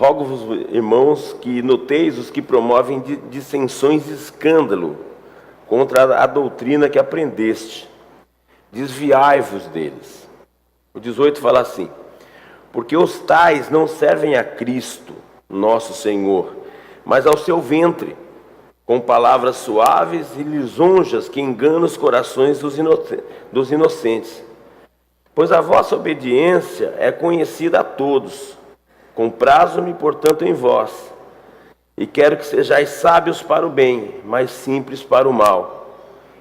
Rogo-vos, irmãos, que noteis os que promovem dissensões e escândalo contra a doutrina que aprendeste. Desviai-vos deles. O 18 fala assim: porque os tais não servem a Cristo, nosso Senhor, mas ao seu ventre, com palavras suaves e lisonjas que enganam os corações dos inocentes. Pois a vossa obediência é conhecida a todos. Comprazo-me, portanto, em vós, e quero que sejais sábios para o bem, mas simples para o mal.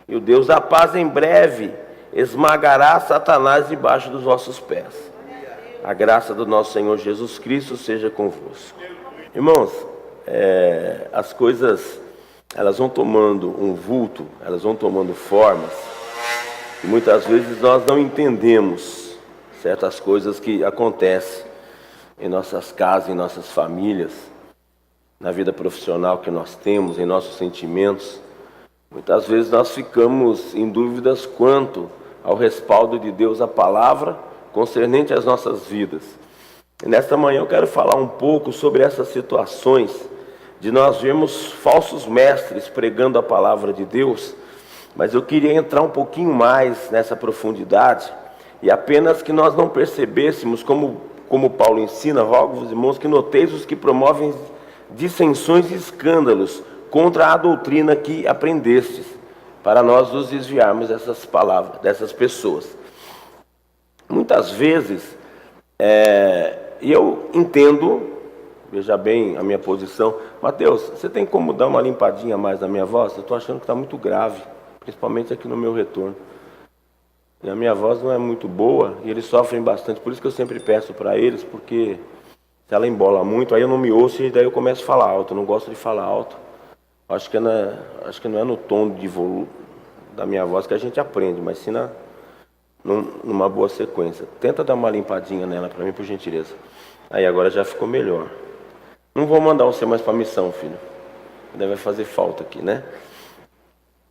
E o Deus da paz em breve esmagará Satanás debaixo dos vossos pés. A graça do nosso Senhor Jesus Cristo seja convosco. Irmãos, as coisas, elas vão tomando um vulto, elas vão tomando formas, e muitas vezes nós não entendemos certas coisas que acontecem em nossas casas, em nossas famílias, na vida profissional que nós temos, em nossos sentimentos. Muitas vezes nós ficamos em dúvidas quanto ao respaldo de Deus, a palavra, concernente às nossas vidas. E nesta manhã eu quero falar um pouco sobre essas situações de nós vermos falsos mestres pregando a palavra de Deus, mas eu queria entrar um pouquinho mais nessa profundidade, e apenas que nós não percebêssemos, como Paulo ensina: rogo-vos, irmãos, que noteis os que promovem dissensões e escândalos contra a doutrina que aprendestes, para nós nos desviarmos dessas palavras, dessas pessoas. Muitas vezes, e eu entendo, veja bem a minha posição: Mateus, você tem como dar uma limpadinha a mais na minha voz? Eu estou achando que está muito grave, principalmente aqui no meu retorno. E a minha voz não é muito boa, e eles sofrem bastante. Por isso que eu sempre peço para eles, porque se ela embola muito, aí eu não me ouço e daí eu começo a falar alto. Eu não gosto de falar alto. Acho que não é no tom de volume da minha voz que a gente aprende, mas sim numa boa sequência. Tenta dar uma limpadinha nela para mim, por gentileza. Aí agora já ficou melhor. Não vou mandar você mais para a missão, filho. Deve fazer falta aqui, né?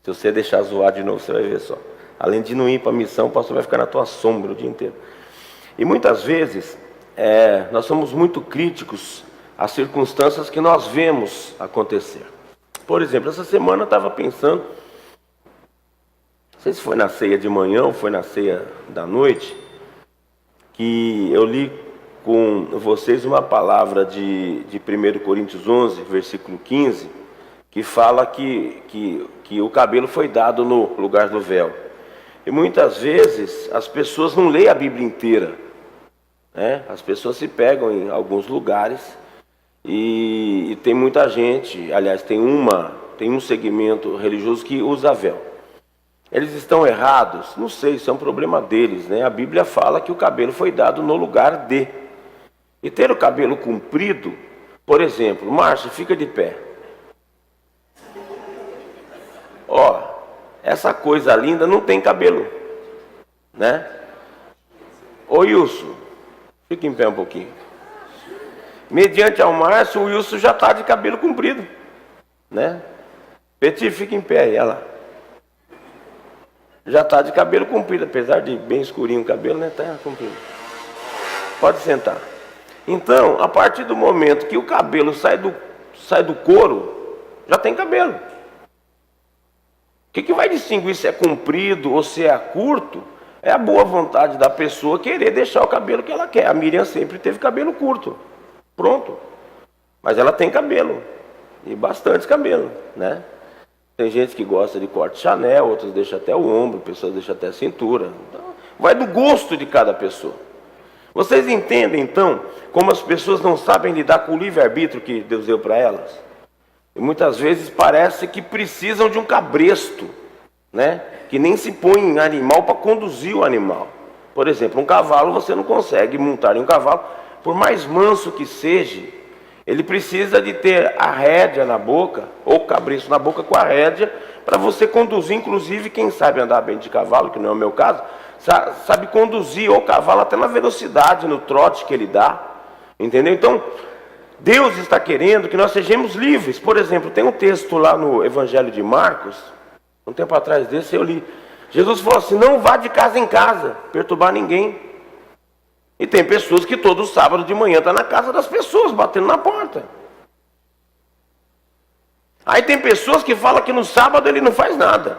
Se você deixar zoar de novo, você vai ver só. Além de não ir para a missão, o pastor vai ficar na tua sombra o dia inteiro. E muitas vezes, nós somos muito críticos às circunstâncias que nós vemos acontecer. Por exemplo, essa semana eu estava pensando, não sei se foi na ceia de manhã ou foi na ceia da noite, que eu li com vocês uma palavra de 1 Coríntios 11, versículo 15, que fala que o cabelo foi dado no lugar do véu. E muitas vezes as pessoas não leem a Bíblia inteira, né? As pessoas se pegam em alguns lugares e tem muita gente, aliás, tem um segmento religioso que usa véu. Eles estão errados? Não sei, isso é um problema deles, né? A Bíblia fala que o cabelo foi dado no lugar de. E ter o cabelo comprido, por exemplo, Márcio, fica de pé. Ó, essa coisa linda não tem cabelo, né? Ô Wilson, fica em pé um pouquinho. Mediante ao Márcio, o Wilson já está de cabelo comprido, né? Petit, fica em pé aí, olha lá. Já está de cabelo comprido, apesar de bem escurinho o cabelo, né? Está comprido. Pode sentar. Então, a partir do momento que o cabelo sai do couro, já tem cabelo. O que vai distinguir se é comprido ou se é curto? É a boa vontade da pessoa querer deixar o cabelo que ela quer. A Miriam sempre teve cabelo curto. Pronto. Mas ela tem cabelo. E bastante cabelo, né? Tem gente que gosta de corte Chanel, outros deixam até o ombro, pessoas deixam até a cintura. Então, vai do gosto de cada pessoa. Vocês entendem, então, como as pessoas não sabem lidar com o livre-arbítrio que Deus deu para elas? E muitas vezes parece que precisam de um cabresto, né? Que nem se põe em animal para conduzir o animal. Por exemplo, um cavalo, você não consegue montar em um cavalo, por mais manso que seja, ele precisa de ter a rédea na boca, ou o cabresto na boca com a rédea, para você conduzir, inclusive quem sabe andar bem de cavalo, que não é o meu caso, sabe conduzir o cavalo até na velocidade, no trote que ele dá, entendeu? Então, Deus está querendo que nós sejamos livres. Por exemplo, tem um texto lá no Evangelho de Marcos, um tempo atrás desse eu li. Jesus falou assim: não vá de casa em casa perturbar ninguém. E tem pessoas que todo sábado de manhã estão na casa das pessoas, batendo na porta. Aí tem pessoas que falam que no sábado ele não faz nada,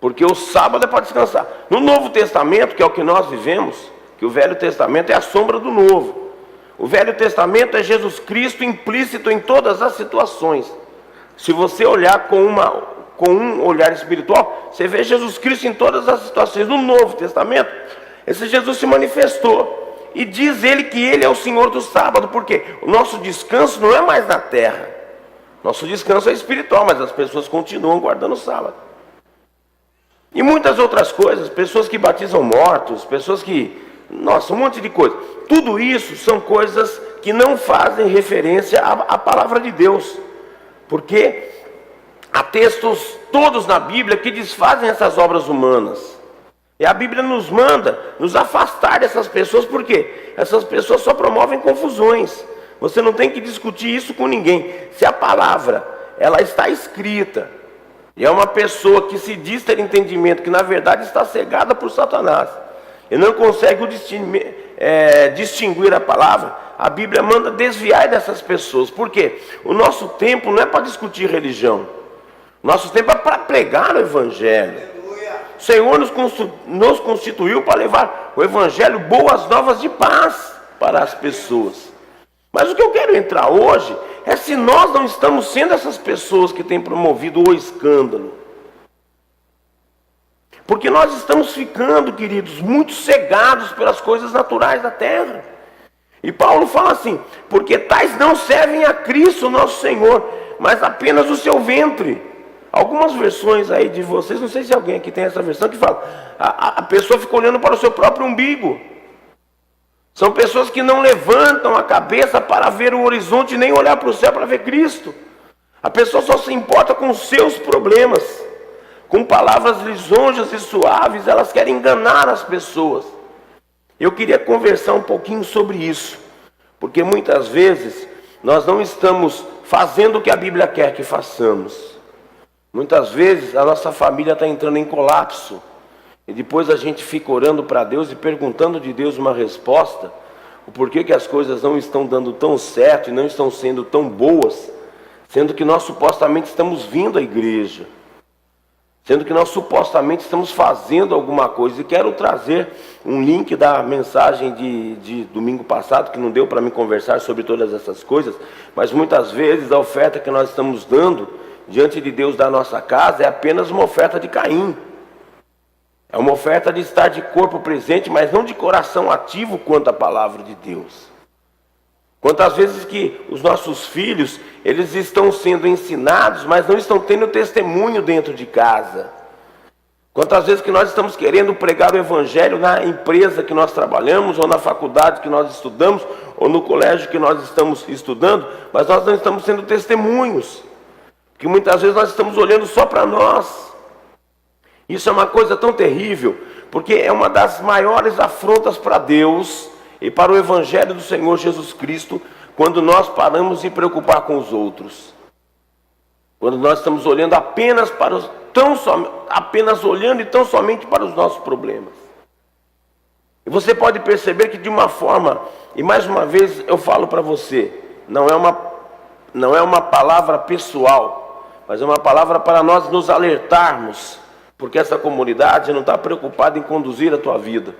porque o sábado é para descansar. No Novo Testamento, que é o que nós vivemos, que o Velho Testamento é a sombra do Novo. O Velho Testamento é Jesus Cristo implícito em todas as situações. Se você olhar com um olhar espiritual, você vê Jesus Cristo em todas as situações. No Novo Testamento, esse Jesus se manifestou. E diz ele que ele é o Senhor do sábado, porque o nosso descanso não é mais na terra. Nosso descanso é espiritual, mas as pessoas continuam guardando o sábado. E muitas outras coisas, pessoas que batizam mortos, pessoas que... Nossa, um monte de coisa. Tudo isso são coisas que não fazem referência à palavra de Deus. Porque há textos todos na Bíblia que desfazem essas obras humanas. E a Bíblia nos manda nos afastar dessas pessoas, porque essas pessoas só promovem confusões. Você não tem que discutir isso com ninguém. Se a palavra, ela está escrita, e é uma pessoa que se diz ter entendimento, que na verdade está cegada por Satanás, e não consegue distinguir a palavra, a Bíblia manda desviar dessas pessoas. Por quê? O nosso tempo não é para discutir religião. Nosso tempo é para pregar o Evangelho. O Senhor nos constituiu para levar o Evangelho, boas novas de paz para as pessoas. Mas o que eu quero entrar hoje é se nós não estamos sendo essas pessoas que têm promovido o escândalo. Porque nós estamos ficando, queridos, muito cegados pelas coisas naturais da terra. E Paulo fala assim: porque tais não servem a Cristo nosso Senhor, mas apenas o seu ventre. Algumas versões aí de vocês, não sei se alguém aqui tem essa versão, que fala, a pessoa fica olhando para o seu próprio umbigo. São pessoas que não levantam a cabeça para ver o horizonte, nem olhar para o céu para ver Cristo. A pessoa só se importa com os seus problemas. Com palavras lisonjas e suaves, elas querem enganar as pessoas. Eu queria conversar um pouquinho sobre isso, porque muitas vezes nós não estamos fazendo o que a Bíblia quer que façamos. Muitas vezes a nossa família está entrando em colapso, e depois a gente fica orando para Deus e perguntando de Deus uma resposta, o porquê que as coisas não estão dando tão certo e não estão sendo tão boas, sendo que nós supostamente estamos vindo à igreja, sendo que nós supostamente estamos fazendo alguma coisa. E quero trazer um link da mensagem de domingo passado, que não deu para me conversar sobre todas essas coisas, mas muitas vezes a oferta que nós estamos dando diante de Deus da nossa casa é apenas uma oferta de Caim. É uma oferta de estar de corpo presente, mas não de coração ativo quanto à palavra de Deus. Quantas vezes que os nossos filhos, eles estão sendo ensinados, mas não estão tendo testemunho dentro de casa. Quantas vezes que nós estamos querendo pregar o Evangelho na empresa que nós trabalhamos, ou na faculdade que nós estudamos, ou no colégio que nós estamos estudando, mas nós não estamos sendo testemunhos. Porque muitas vezes nós estamos olhando só para nós. Isso é uma coisa tão terrível, porque é uma das maiores afrontas para Deus e para o Evangelho do Senhor Jesus Cristo, quando nós paramos de preocupar com os outros. Quando nós estamos olhando apenas olhando e tão somente para os nossos problemas. E você pode perceber que de uma forma, e mais uma vez eu falo para você, não é uma palavra pessoal, mas é uma palavra para nós nos alertarmos, porque essa comunidade não está preocupada em conduzir a tua vida.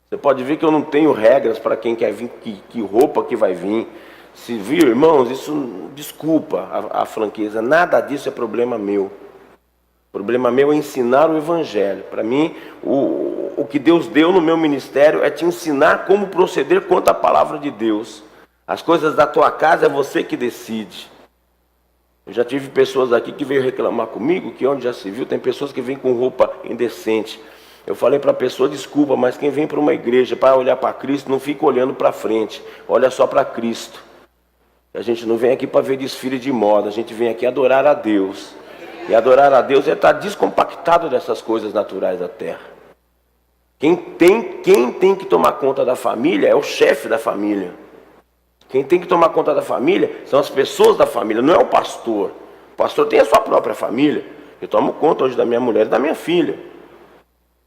Você pode ver que eu não tenho regras para quem quer vir, que roupa que vai vir. Se vir, irmãos, isso, desculpa a franqueza, nada disso é problema meu. O problema meu é ensinar o Evangelho. Para mim, o que Deus deu no meu ministério é te ensinar como proceder quanto à palavra de Deus. As coisas da tua casa é você que decide. Eu já tive pessoas aqui que veio reclamar comigo, que onde já se viu, tem pessoas que vêm com roupa indecente. Eu falei para a pessoa, desculpa, mas quem vem para uma igreja para olhar para Cristo, não fica olhando para frente, olha só para Cristo. A gente não vem aqui para ver desfile de moda, a gente vem aqui adorar a Deus. E adorar a Deus é estar descompactado dessas coisas naturais da terra. Quem tem que tomar conta da família é o chefe da família. Quem tem que tomar conta da família são as pessoas da família, não é o pastor. O pastor tem a sua própria família. Eu tomo conta hoje da minha mulher e da minha filha.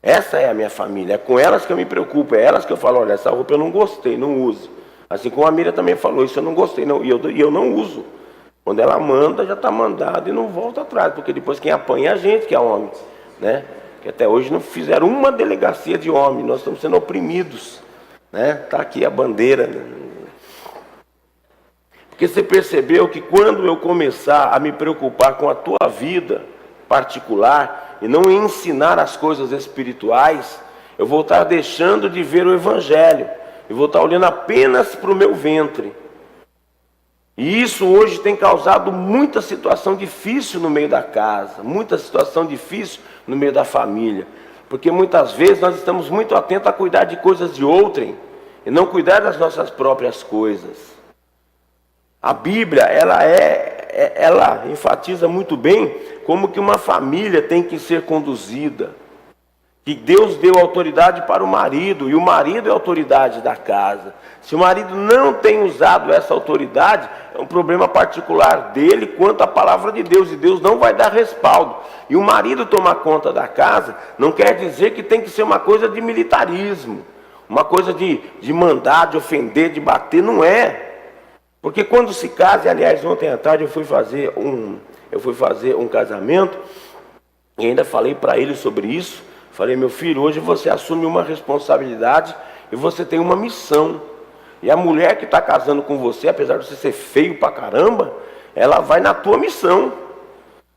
Essa é a minha família, é com elas que eu me preocupo, é elas que eu falo, olha, essa roupa eu não gostei, não use. Assim como a Miriam também falou, isso eu não gostei, não, e eu não uso. Quando ela manda, já está mandado e não volta atrás, porque depois quem apanha é a gente, que é homem, né? Que até hoje não fizeram uma delegacia de homem, nós estamos sendo oprimidos, né? Está aqui a bandeira, né? Porque você percebeu que quando eu começar a me preocupar com a tua vida particular e não ensinar as coisas espirituais, eu vou estar deixando de ver o Evangelho, eu vou estar olhando apenas para o meu ventre. E isso hoje tem causado muita situação difícil no meio da casa, muita situação difícil no meio da família, porque muitas vezes nós estamos muito atentos a cuidar de coisas de outrem e não cuidar das nossas próprias coisas. A Bíblia, ela enfatiza muito bem como que uma família tem que ser conduzida. Que Deus deu autoridade para o marido, e o marido é a autoridade da casa. Se o marido não tem usado essa autoridade, é um problema particular dele quanto à palavra de Deus, e Deus não vai dar respaldo. E o marido tomar conta da casa não quer dizer que tem que ser uma coisa de militarismo, uma coisa de mandar, de ofender, de bater, não é. Porque quando se casa, e aliás, ontem à tarde eu fui fazer um casamento, e ainda falei para ele sobre isso. Falei, meu filho, hoje você assume uma responsabilidade e você tem uma missão. E a mulher que está casando com você, apesar de você ser feio pra caramba, ela vai na tua missão.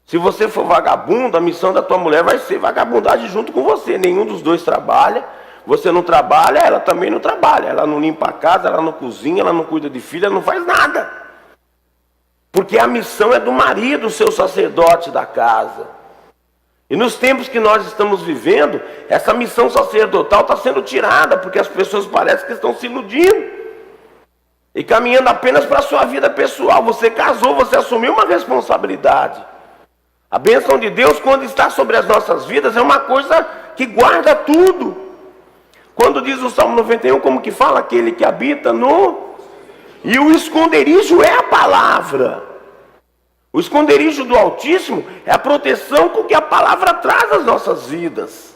Se você for vagabundo, a missão da tua mulher vai ser vagabundagem junto com você. Nenhum dos dois trabalha. Você não trabalha, ela também não trabalha. Ela não limpa a casa, ela não cozinha, ela não cuida de filho, ela não faz nada. Porque a missão é do marido, o seu sacerdote da casa. E nos tempos que nós estamos vivendo, essa missão sacerdotal está sendo tirada, porque as pessoas parecem que estão se iludindo e caminhando apenas para a sua vida pessoal. Você casou, você assumiu uma responsabilidade. A bênção de Deus, quando está sobre as nossas vidas, é uma coisa que guarda tudo. Quando diz o Salmo 91, como que fala? Aquele que habita no... E o esconderijo é a palavra. O esconderijo do Altíssimo é a proteção com que a palavra traz às nossas vidas.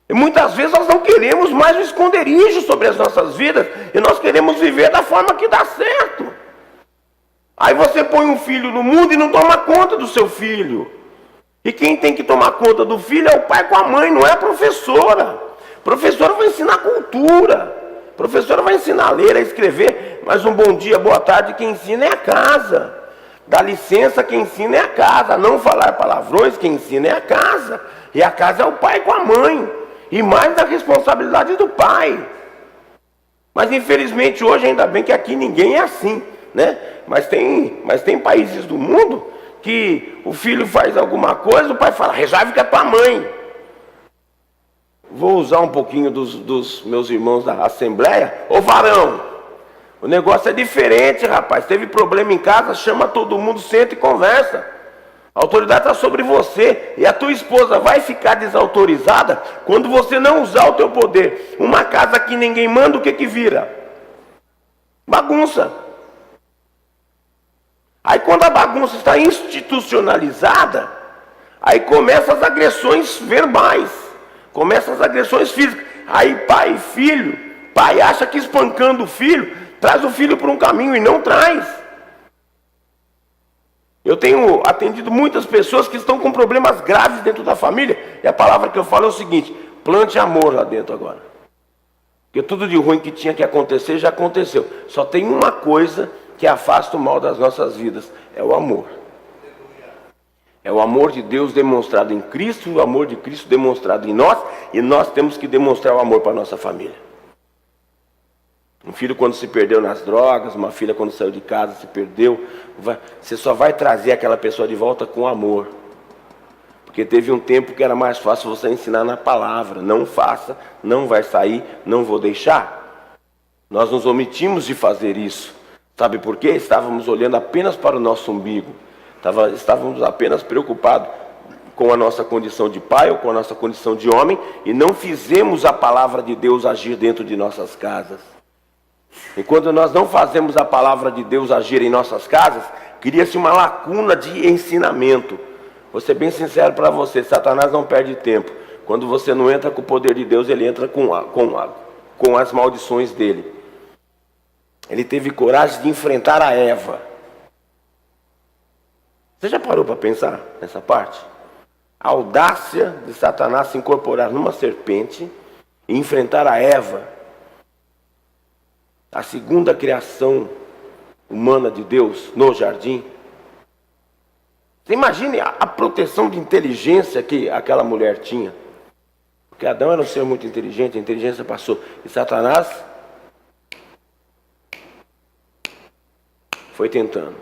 E muitas vezes nós não queremos mais o esconderijo sobre as nossas vidas, e nós queremos viver da forma que dá certo. Aí você põe um filho no mundo e não toma conta do seu filho. E quem tem que tomar conta do filho é o pai com a mãe, não é a professora. A professora vai ensinar cultura. A professora vai ensinar a ler, a escrever, mas um bom dia, boa tarde, quem ensina é a casa. Dá licença, quem ensina é a casa. Não falar palavrões, quem ensina é a casa. E a casa é o pai com a mãe. E mais da responsabilidade do pai. Mas infelizmente hoje, ainda bem que aqui ninguém é assim, né? Mas tem países do mundo que o filho faz alguma coisa, o pai fala, resolve com a tua mãe. Vou usar um pouquinho dos meus irmãos da Assembleia. Ô varão, o negócio é diferente, rapaz. Teve problema em casa, chama todo mundo, senta e conversa. A autoridade está sobre você. E a tua esposa vai ficar desautorizada quando você não usar o teu poder. Uma casa que ninguém manda, o que que vira? Bagunça. Aí quando a bagunça está institucionalizada, aí começam as agressões verbais, começam as agressões físicas. Aí pai e filho, pai acha que espancando o filho traz o filho para um caminho e não traz. Eu tenho atendido muitas pessoas que estão com problemas graves dentro da família. E a palavra que eu falo é o seguinte, plante amor lá dentro agora. Porque tudo de ruim que tinha que acontecer, já aconteceu. Só tem uma coisa que afasta o mal das nossas vidas, é o amor. É o amor de Deus demonstrado em Cristo, o amor de Cristo demonstrado em nós, e nós temos que demonstrar o amor para a nossa família. Um filho quando se perdeu nas drogas, uma filha quando saiu de casa se perdeu, você só vai trazer aquela pessoa de volta com amor. Porque teve um tempo que era mais fácil você ensinar na palavra, não faça, não vai sair, não vou deixar. Nós nos omitimos de fazer isso. Sabe por quê? Estávamos olhando apenas para o nosso umbigo. Estávamos apenas preocupados com a nossa condição de pai ou com a nossa condição de homem e não fizemos a palavra de Deus agir dentro de nossas casas. E quando nós não fazemos a palavra de Deus agir em nossas casas, cria-se uma lacuna de ensinamento. Vou ser bem sincero para você, Satanás não perde tempo. Quando você não entra com o poder de Deus, ele entra com as maldições dele. Ele teve coragem de enfrentar a Eva. Você já parou para pensar nessa parte? A audácia de Satanás se incorporar numa serpente e enfrentar a Eva, a segunda criação humana de Deus no jardim. Você imagine a proteção de inteligência que aquela mulher tinha. Porque Adão era um ser muito inteligente, a inteligência passou. E Satanás foi tentando.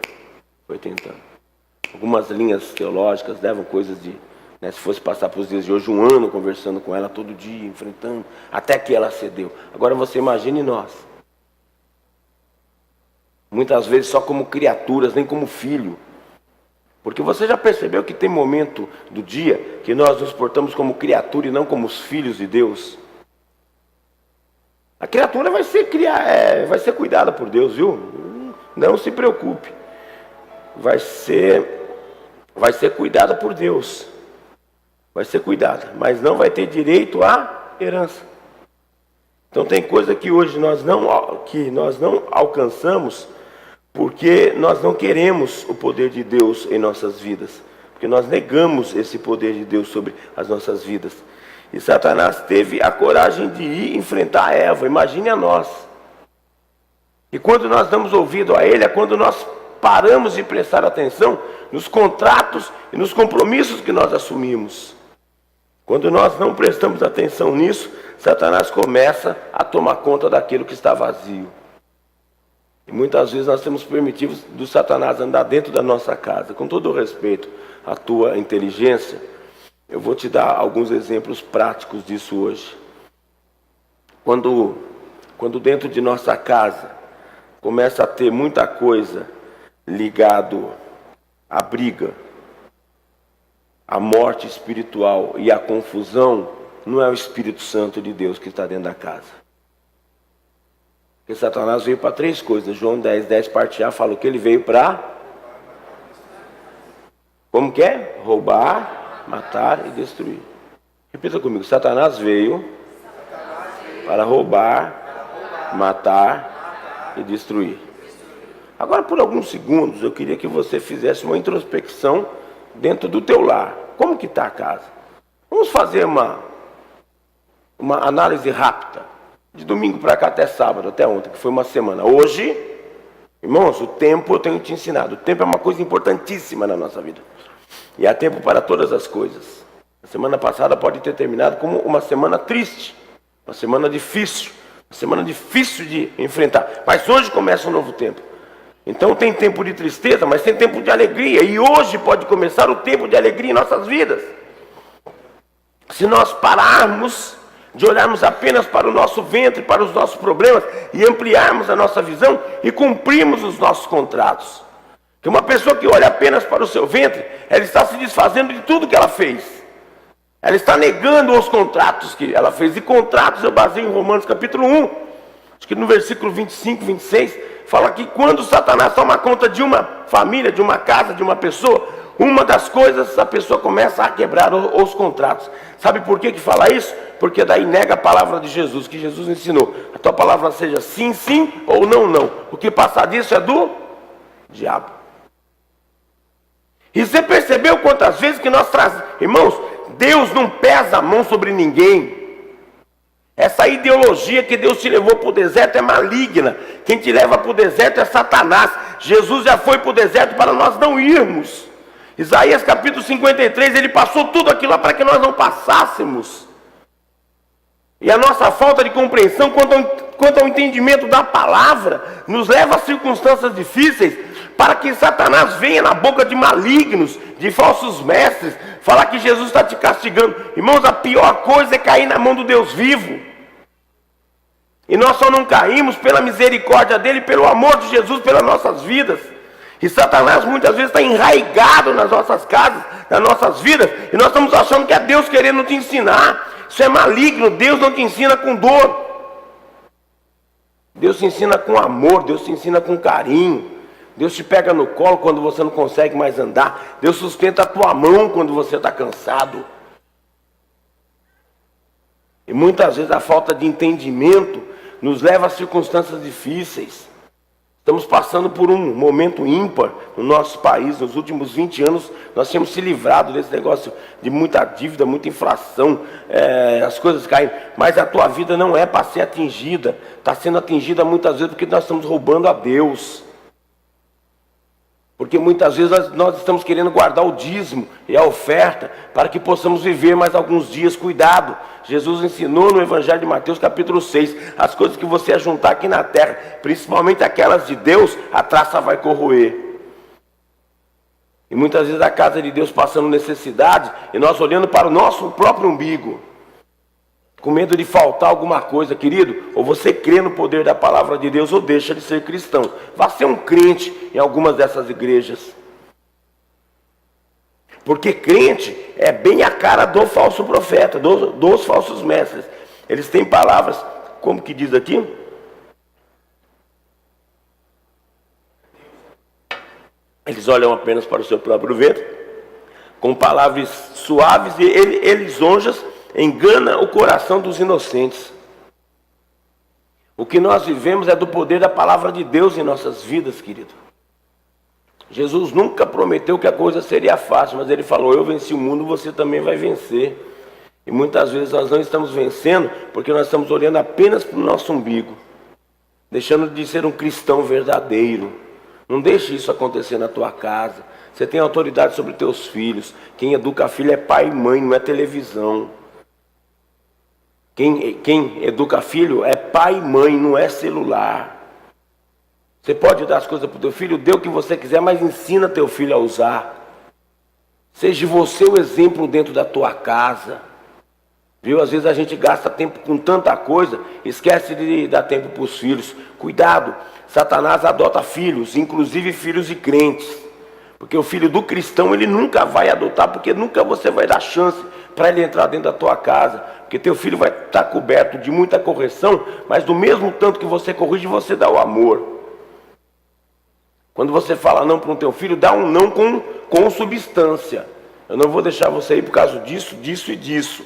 Algumas linhas teológicas levam coisas de... se fosse passar para os dias de hoje, 1 ano conversando com ela todo dia, enfrentando, até que ela cedeu. Agora você imagine nós. Muitas vezes só como criaturas, nem como filho. Porque você já percebeu que tem momento do dia que nós nos portamos como criatura e não como os filhos de Deus? A criatura vai ser cuidada por Deus, viu? Não se preocupe. Vai ser cuidada por Deus. Vai ser cuidada, mas não vai ter direito à herança. Então tem coisa que hoje nós não alcançamos, porque nós não queremos o poder de Deus em nossas vidas, porque nós negamos esse poder de Deus sobre as nossas vidas. E Satanás teve a coragem de ir enfrentar a Eva. Imagine a nós. E quando nós damos ouvido a ele, é quando nós paramos de prestar atenção nos contratos e nos compromissos que nós assumimos. Quando nós não prestamos atenção nisso, Satanás começa a tomar conta daquilo que está vazio. E muitas vezes nós temos permitido do Satanás andar dentro da nossa casa. Com todo o respeito à tua inteligência, eu vou te dar alguns exemplos práticos disso hoje. Quando dentro de nossa casa começa a ter muita coisa ligado à briga, à morte espiritual e à confusão, não é o Espírito Santo de Deus que está dentro da casa. Porque Satanás veio para 3 coisas. João 10, parte A fala que ele veio para... Como que é? Roubar, matar e destruir. Repita comigo. Satanás veio para roubar, matar e destruir. Agora, por alguns segundos, eu queria que você fizesse uma introspecção dentro do teu lar. Como que está a casa? Vamos fazer uma análise rápida. De domingo para cá até sábado, até ontem, que foi uma semana. Hoje, irmãos, o tempo eu tenho te ensinado. O tempo é uma coisa importantíssima na nossa vida. E há tempo para todas as coisas. A semana passada pode ter terminado como uma semana triste. Uma semana difícil. Uma semana difícil de enfrentar. Mas hoje começa um novo tempo. Então tem tempo de tristeza, mas tem tempo de alegria. E hoje pode começar o tempo de alegria em nossas vidas. Se nós pararmos de olharmos apenas para o nosso ventre, para os nossos problemas, e ampliarmos a nossa visão e cumprirmos os nossos contratos. Que uma pessoa que olha apenas para o seu ventre, ela está se desfazendo de tudo que ela fez. Ela está negando os contratos que ela fez. E contratos eu baseio em Romanos capítulo 1, acho que no versículo 25, 26, fala que quando Satanás toma conta de uma família, de uma casa, de uma pessoa, uma das coisas, a pessoa começa a quebrar os contratos. Sabe por que fala isso? Porque daí nega a palavra de Jesus, que Jesus ensinou. A tua palavra seja sim, sim, ou não, não. O que passar disso é do diabo. E você percebeu quantas vezes que nós trazemos... Irmãos, Deus não pesa a mão sobre ninguém. Essa ideologia que Deus te levou para o deserto é maligna. Quem te leva para o deserto é Satanás. Jesus já foi para o deserto para nós não irmos. Isaías capítulo 53, ele passou tudo aquilo lá para que nós não passássemos. E a nossa falta de compreensão quanto ao entendimento da palavra nos leva a circunstâncias difíceis para que Satanás venha na boca de malignos, de falsos mestres, falar que Jesus está te castigando. Irmãos, a pior coisa é cair na mão do Deus vivo. E nós só não caímos pela misericórdia dele, pelo amor de Jesus pelas nossas vidas. E Satanás muitas vezes está enraizado nas nossas casas, nas nossas vidas, e nós estamos achando que é Deus querendo te ensinar. Isso é maligno. Deus não te ensina com dor. Deus te ensina com amor, Deus te ensina com carinho. Deus te pega no colo quando você não consegue mais andar. Deus sustenta a tua mão quando você está cansado. E muitas vezes a falta de entendimento nos leva a circunstâncias difíceis. Estamos passando por um momento ímpar no nosso país. Nos últimos 20 anos nós temos se livrado desse negócio de muita dívida, muita inflação, as coisas caem. Mas a tua vida não é para ser atingida. Está sendo atingida muitas vezes porque nós estamos roubando a Deus. Porque muitas vezes nós estamos querendo guardar o dízimo e a oferta para que possamos viver mais alguns dias. Cuidado, Jesus ensinou no Evangelho de Mateus capítulo 6, as coisas que você ajuntar aqui na terra, principalmente aquelas de Deus, a traça vai corroer. E muitas vezes a casa de Deus passando necessidade e nós olhando para o nosso próprio umbigo, com medo de faltar alguma coisa. Querido, ou você crê no poder da palavra de Deus ou deixa de ser cristão. Vá ser um crente em algumas dessas igrejas. Porque crente é bem a cara do falso profeta, dos falsos mestres. Eles têm palavras, como que diz aqui? Eles olham apenas para o seu próprio ventre, com palavras suaves e lisonjas, engana o coração dos inocentes. O que nós vivemos é do poder da palavra de Deus em nossas vidas, querido. Jesus nunca prometeu que a coisa seria fácil, mas ele falou: eu venci o mundo, você também vai vencer. E muitas vezes nós não estamos vencendo porque nós estamos olhando apenas para o nosso umbigo, deixando de ser um cristão verdadeiro. Não deixe isso acontecer na tua casa. Você tem autoridade sobre teus filhos. Quem educa filho é pai e mãe, não é televisão. Quem educa filho é pai e mãe, não é celular. Você pode dar as coisas para o teu filho, dê o que você quiser, mas ensina teu filho a usar. Seja você o exemplo dentro da tua casa. Viu? Às vezes a gente gasta tempo com tanta coisa, esquece de dar tempo para os filhos. Cuidado, Satanás adota filhos, inclusive filhos de crentes. Porque o filho do cristão ele nunca vai adotar, porque nunca você vai dar chance para ele entrar dentro da tua casa. Porque teu filho vai estar coberto de muita correção, mas do mesmo tanto que você corrige, você dá o amor. Quando você fala não para um teu filho, dá um não com substância. Eu não vou deixar você ir por causa disso, disso e disso.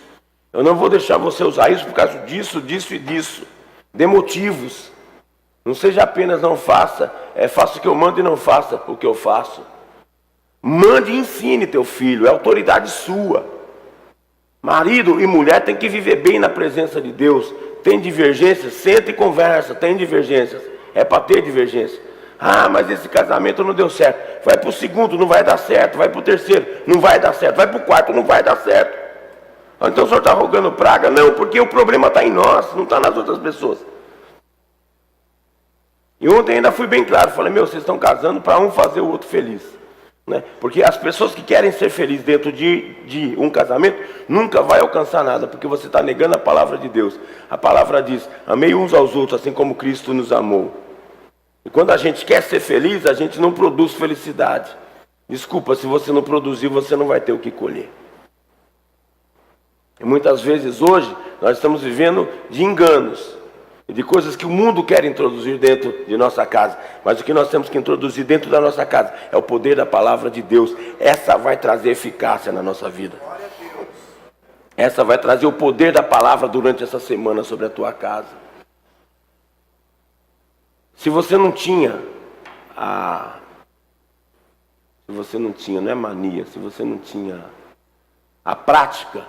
Eu não vou deixar você usar isso por causa disso, disso e disso. Dê motivos. Não seja apenas não faça, faça o que eu mando e não faça o que eu faço. Mande e ensine teu filho, é autoridade sua. Marido e mulher têm que viver bem na presença de Deus. Tem divergências? Senta e conversa. Tem divergências? É para ter divergência. Ah, mas esse casamento não deu certo. Vai para o segundo, não vai dar certo. Vai para o terceiro, não vai dar certo. Vai para o quarto, não vai dar certo. Então o senhor está rogando praga? Não, porque o problema está em nós, não está nas outras pessoas. E ontem ainda fui bem claro. Falei, vocês estão casando para um fazer o outro feliz. Né? Porque as pessoas que querem ser felizes dentro de um casamento nunca vai alcançar nada, porque você está negando a palavra de Deus. A palavra diz: amei uns aos outros assim como Cristo nos amou. E quando a gente quer ser feliz, a gente não produz felicidade. Desculpa, se você não produzir, você não vai ter o que colher. E muitas vezes hoje nós estamos vivendo de enganos, de coisas que o mundo quer introduzir dentro de nossa casa. Mas o que nós temos que introduzir dentro da nossa casa é o poder da palavra de Deus. Essa vai trazer eficácia na nossa vida. Essa vai trazer o poder da palavra durante essa semana sobre a tua casa. Se você não tinha não é mania, se você não tinha a prática,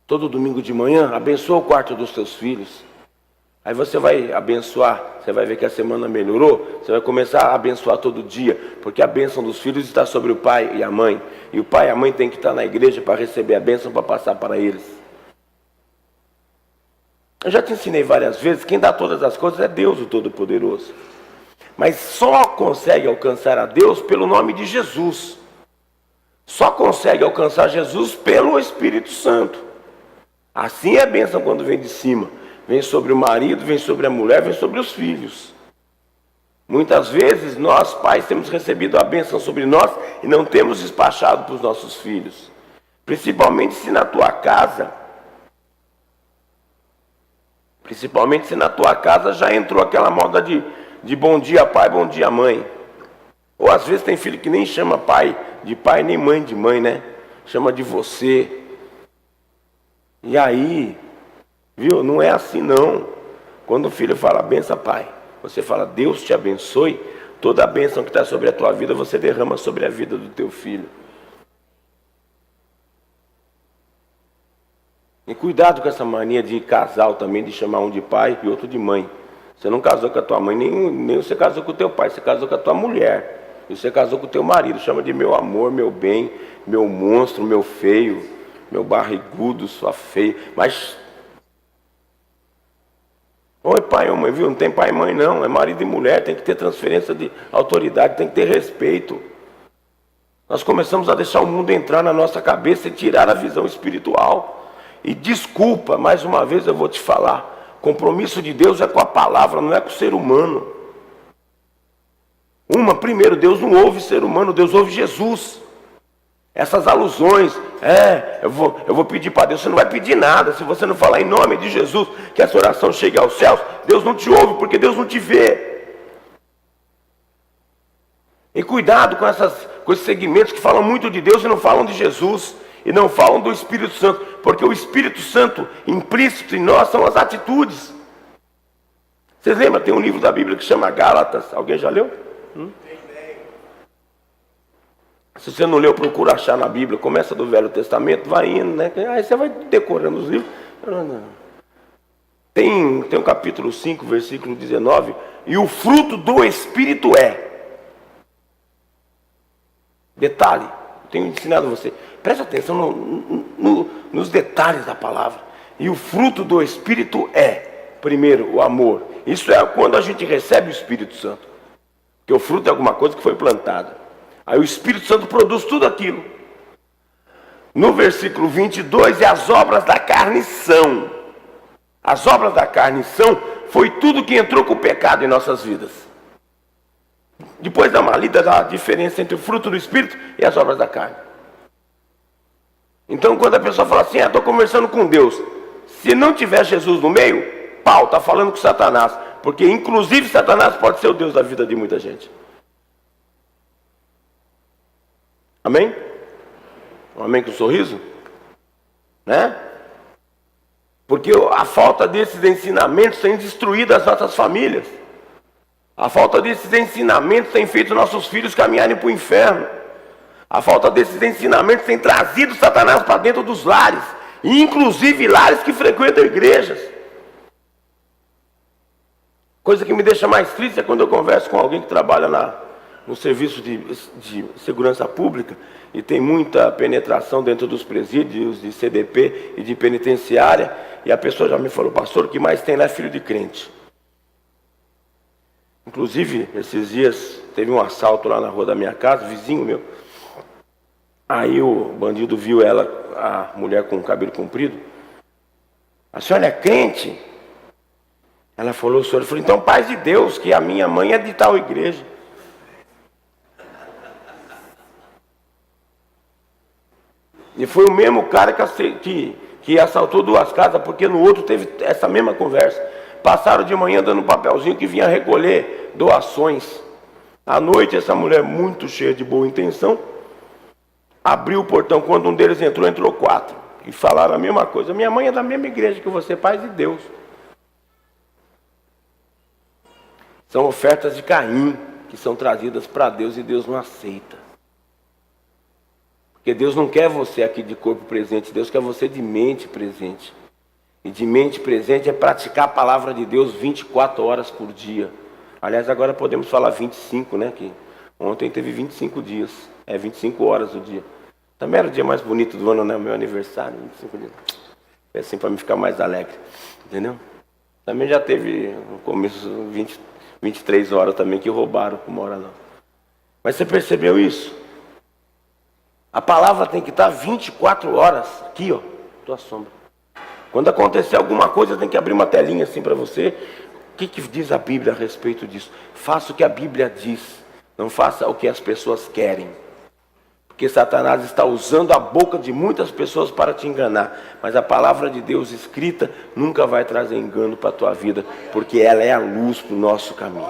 todo domingo de manhã, abençoa o quarto dos teus filhos. Aí você vai abençoar, você vai ver que a semana melhorou, você vai começar a abençoar todo dia, porque a bênção dos filhos está sobre o pai e a mãe. E o pai e a mãe têm que estar na igreja para receber a bênção, para passar para eles. Eu já te ensinei várias vezes, quem dá todas as coisas é Deus, o Todo-Poderoso. Mas só consegue alcançar a Deus pelo nome de Jesus. Só consegue alcançar Jesus pelo Espírito Santo. Assim é a bênção quando vem de cima. Vem sobre o marido, vem sobre a mulher, vem sobre os filhos. Muitas vezes nós, pais, temos recebido a bênção sobre nós e não temos despachado para os nossos filhos. Principalmente se na tua casa já entrou aquela moda de bom dia pai, bom dia mãe. Ou às vezes tem filho que nem chama pai de pai, nem mãe de mãe, né? Chama de você. E aí Viu? Não é assim não. Quando o filho fala, benção pai, você fala, Deus te abençoe, toda a bênção que está sobre a tua vida, você derrama sobre a vida do teu filho. E cuidado com essa mania de casal também, de chamar um de pai e outro de mãe. Você não casou com a tua mãe, nem você casou com o teu pai, você casou com a tua mulher. E você casou com o teu marido, chama de meu amor, meu bem, meu monstro, meu feio, meu barrigudo, sua feia. Mas, oi pai ou mãe, viu? Não tem pai e mãe não, é marido e mulher, tem que ter transferência de autoridade, tem que ter respeito. Nós começamos a deixar o mundo entrar na nossa cabeça e tirar a visão espiritual. E desculpa, mais uma vez eu vou te falar, compromisso de Deus é com a palavra, não é com o ser humano. Primeiro, Deus não ouve ser humano, Deus ouve Jesus. Essas alusões, eu vou pedir para Deus, você não vai pedir nada, se você não falar em nome de Jesus, que essa oração chegue aos céus, Deus não te ouve, porque Deus não te vê. E cuidado com esses segmentos que falam muito de Deus e não falam de Jesus. E não falam do Espírito Santo, porque o Espírito Santo implícito em nós são as atitudes. Vocês lembram? Tem um livro da Bíblia que chama Gálatas. Alguém já leu? Se você não leu, procura achar na Bíblia. Começa do Velho Testamento, vai indo, né? Aí você vai decorando os livros. Tem um capítulo 5, versículo 19. E o fruto do Espírito é. Detalhe, eu tenho ensinado a você. Preste atenção nos detalhes da palavra. E o fruto do Espírito é, primeiro, o amor. Isso é quando a gente recebe o Espírito Santo. Porque o fruto é alguma coisa que foi plantada. Aí o Espírito Santo produz tudo aquilo. No versículo 22, e as obras da carne são. As obras da carne são, foi tudo que entrou com o pecado em nossas vidas. Depois dá uma lida da diferença entre o fruto do Espírito e as obras da carne. Então quando a pessoa fala assim, estou conversando com Deus, se não tiver Jesus no meio, pau, está falando com Satanás, porque inclusive Satanás pode ser o Deus da vida de muita gente. Amém? Um amém com um sorriso? Né? Porque a falta desses ensinamentos tem destruído as nossas famílias. A falta desses ensinamentos tem feito nossos filhos caminharem para o inferno. A falta desses ensinamentos tem trazido Satanás para dentro dos lares, e inclusive lares que frequentam igrejas. Coisa que me deixa mais triste é quando eu converso com alguém que trabalha no serviço de segurança pública e tem muita penetração dentro dos presídios de CDP e de penitenciária, e a pessoa já me falou, pastor, o que mais tem lá é filho de crente. Inclusive, esses dias teve um assalto lá na rua da minha casa, vizinho meu. Aí o bandido viu ela, a mulher com o cabelo comprido. A senhora é crente? Ela falou, senhor, eu falei, então paz de Deus, que a minha mãe é de tal igreja. E foi o mesmo cara que assaltou 2 casas, porque no outro teve essa mesma conversa. Passaram de manhã dando um papelzinho que vinha recolher doações. À noite, essa mulher, muito cheia de boa intenção, abriu o portão. Quando um deles entrou 4. E falaram a mesma coisa. Minha mãe é da mesma igreja que você, paz de Deus. São ofertas de Caim que são trazidas para Deus e Deus não aceita. Porque Deus não quer você aqui de corpo presente, Deus quer você de mente presente. E de mente presente é praticar a palavra de Deus 24 horas por dia. Aliás, agora podemos falar 25, né? Que ontem teve 25 dias. 25 horas o dia. Também era o dia mais bonito do ano, né? O meu aniversário, 25 dias. É assim para me ficar mais alegre. Entendeu? Também já teve no começo 23 horas também que roubaram uma hora não. Mas você percebeu isso? A palavra tem que estar 24 horas. Aqui, ó. Tua sombra. Quando acontecer alguma coisa, tem que abrir uma telinha assim para você. O que diz a Bíblia a respeito disso? Faça o que a Bíblia diz. Não faça o que as pessoas querem. Porque Satanás está usando a boca de muitas pessoas para te enganar. Mas a palavra de Deus escrita nunca vai trazer engano para a tua vida. Porque ela é a luz para o nosso caminho.